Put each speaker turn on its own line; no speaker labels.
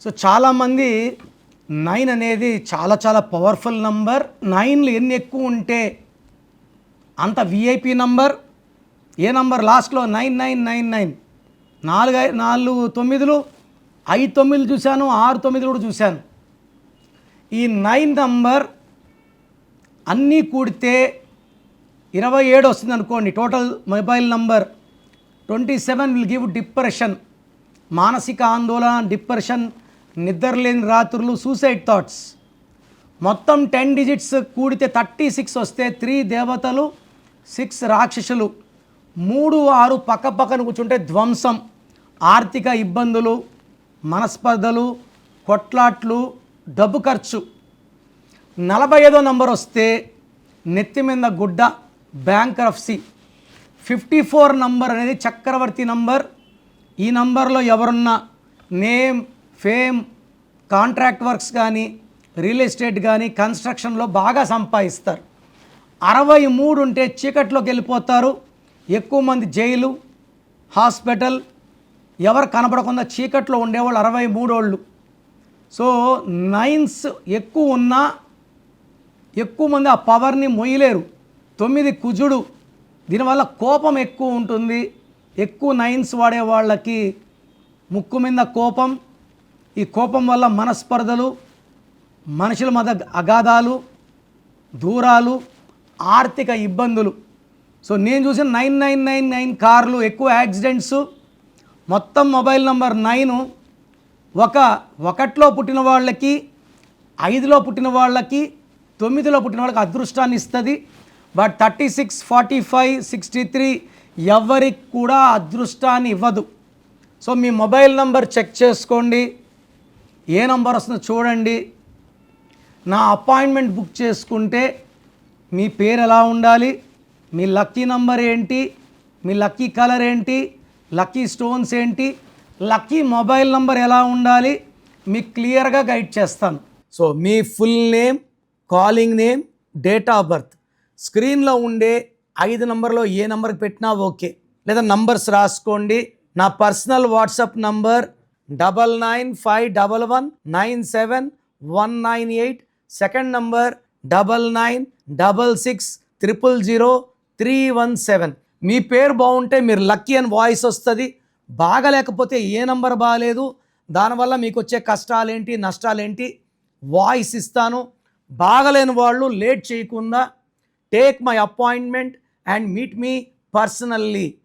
So చాలామంది 9 అనేది చాలా చాలా పవర్ఫుల్ నంబర్. 9లు ఎన్ని ఎక్కువ ఉంటే అంత విఐపి నంబర్. ఏ నంబర్ లాస్ట్లో 9999 4 9లు 5 9లు చూశాను, 6 9లు కూడా చూశాను. ఈ 9 నంబర్ అన్నీ కూడితే 27 వస్తుంది అనుకోండి. Total mobile number 27 will give depression, మానసిక ఆందోళన, డిప్రెషన్, నిద్రలేని రాత్రులు, సూసైడ్ థాట్స్. మొత్తం 10 డిజిట్స్ కూడితే 36 వస్తే 3 దేవతలు 6 రాక్షసులు, 3 6 పక్క పక్కన కూర్చుంటే ధ్వంసం, ఆర్థిక ఇబ్బందులు, మనస్పర్ధలు, కొట్లాట్లు, డబ్బు ఖర్చు. 45వ నంబర్ వస్తే నెత్తి మీద గుడ్డ, బ్యాంక్రప్సీ. 54 నంబర్ అనేది చక్రవర్తి నంబర్. ఈ నంబర్లో ఎవరున్నా నేమ్, ఫేమ్, కాంట్రాక్ట్ వర్క్స్ కానీ, రియల్ ఎస్టేట్ కానీ, కన్స్ట్రక్షన్లో బాగా సంపాదిస్తారు. 63 ఉంటే చీకట్లోకి వెళ్ళిపోతారు. ఎక్కువ మంది జైలు, హాస్పిటల్, ఎవరు కనపడకుండా చీకట్లో ఉండేవాళ్ళు 63 వాళ్ళు. సో 9s ఎక్కువ ఉన్నా ఎక్కువ మంది ఆ పవర్ని మొయ్యలేరు. 9 కుజుడు, దీనివల్ల కోపం ఎక్కువ ఉంటుంది. ఎక్కువ 9s వాడే వాళ్ళకి ముక్కు మీద కోపం. ఈ కోపం వల్ల మనస్పర్ధలు, మనుషుల మధ్య అగాధాలు, దూరాలు, ఆర్థిక ఇబ్బందులు. సో నేను చూసిన 9999 కార్లు, ఎక్కువ యాక్సిడెంట్స్. మొత్తం మొబైల్ నంబర్ 9 ఒకటిలో పుట్టిన వాళ్ళకి, 5లో పుట్టిన వాళ్ళకి, 9లో పుట్టిన వాళ్ళకి అదృష్టాన్ని ఇస్తుంది. బట్ 36, 45, 63 ఎవరికి కూడా అదృష్టాన్ని ఇవ్వదు. సో మీ మొబైల్ నంబర్ చెక్ చేసుకోండి, ఏ నంబర్ వస్తుందో చూడండి. నా అపాయింట్మెంట్ బుక్ చేసుకుంటే మీ పేరు ఎలా ఉండాలి, మీ లక్కీ నంబర్ ఏంటి, మీ లక్కీ కలర్ ఏంటి, లక్కీ స్టోన్స్ ఏంటి, లక్కీ మొబైల్ నంబర్ ఎలా ఉండాలి మీకు క్లియర్గా గైడ్ చేస్తాను. So me full name, calling name, date of birth, స్క్రీన్లో ఉండే 5 నంబర్లో ఏ నంబర్కి పెట్టినా ఓకే. లేదా నంబర్స్ రాసుకోండి. నా personal WhatsApp number 9951197198. Second number 9966000317. మీ పేరు బాగుంటే మీరు లక్కీ అని వాయిస్ వస్తుంది. బాగలేకపోతే ఏ నంబర్ బాగాలేదు, దానివల్ల మీకు వచ్చే కష్టాలేంటి, నష్టాలేంటి వాయిస్ ఇస్తాను. బాగలేని వాళ్ళు లేట్ చేయకుండా take my appointment and meet me personally.